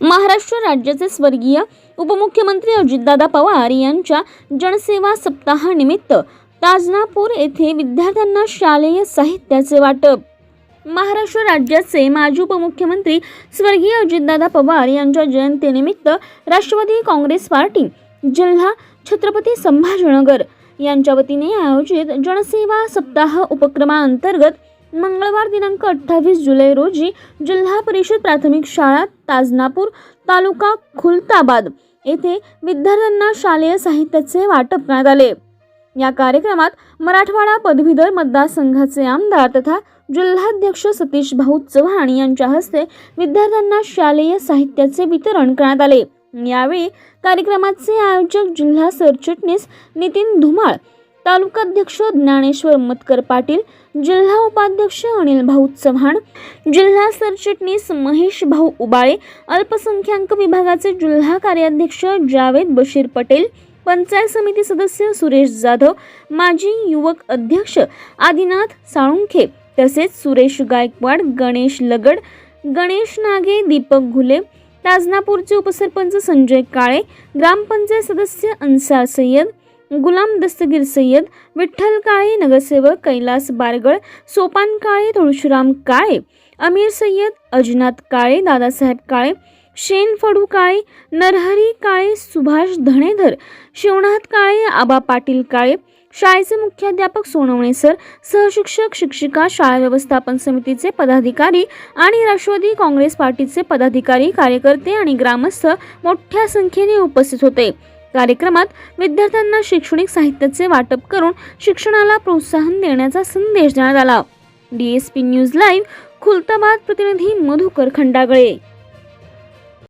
महाराष्ट्र राज्याचे स्वर्गीय उपमुख्यमंत्री अजितदादा पवार यांच्या जनसेवा सप्ताहानिमित्त ताजनापूर येथे विद्यार्थ्यांना शालेय साहित्याचे वाटप। महाराष्ट्र राज्याचे माजी उपमुख्यमंत्री स्वर्गीय अजितदादा पवार यांच्या जयंतीनिमित्त राष्ट्रवादी काँग्रेस पार्टी जिल्हा छत्रपती संभाजीनगर यांच्या वतीने आयोजित जनसेवा सप्ताह उपक्रमाअंतर्गत मंगळवार दिनांक 28 जुलै रोजी जिल्हा परिषद प्राथमिक शाळा ताजनापूर तालुका खुलताबाद येथे विद्यार्थ्यांना शालेय साहित्याचे वाटप करण्यात आले। या कार्यक्रमात मराठवाडा पदवीधर मतदारसंघाचे आमदार तथा जिल्हाध्यक्ष सतीश भाऊ चव्हाण यांच्या हस्ते विद्यार्थ्यांना शालेय साहित्याचे वितरण करण्यात आले। यावेळी कार्यक्रमाचे आयोजक जिल्हा सरचिटणीस नितीन धुमाळ, तालुकाध्यक्ष ज्ञानेश्वर मतकर पाटील, जिल्हा उपाध्यक्ष अनिल भाऊ चव्हाण, जिल्हा सरचिटणीस महेश भाऊ उबाळे, अल्पसंख्याक विभागाचे जिल्हा कार्याध्यक्ष जावेद बशीर पटेल, पंचायत समिती सदस्य सुरेश जाधव, माजी युवक अध्यक्ष आदिनाथ साळुंखे तसेच सुरेश गायकवाड, गणेश लगड, गणेश नागे, दीपक घुले, ताजनापूरचे उपसरपंच संजय काळे, ग्रामपंचायत सदस्य अन्सार सय्यद, गुलाम दस्तगीर सय्यद, विठ्ठल काळे, नगरसेवक कैलास बारगळ, सोपान काळे, तुळशीराम काळे, अमीर सय्यद, अजनाथ काळे, दादासाहेब काळे, शेन फडू काळे, नरहरी काळे, सुभाष धणेधर, शिवनाथ काळे, आबा पाटील काळे, शाळेचे मुख्याध्यापक सोनवणे सर, सहशिक्षक, शिक्षिका, शाळा व्यवस्थापन समितीचे पदाधिकारी आणि राष्ट्रवादी काँग्रेस पार्टीचे पदाधिकारी, कार्यकर्ते आणि ग्रामस्थ मोठ्या संख्येने उपस्थित होते। कार्यक्रमात विद्यार्थ्यांना शैक्षणिक साहित्याचे वाटप करून शिक्षणाला प्रोत्साहन देण्याचा संदेश देण्यात आला। DSP न्यूज लाईव्ह खुलताबाद प्रतिनिधी मधुकर खंडागळे।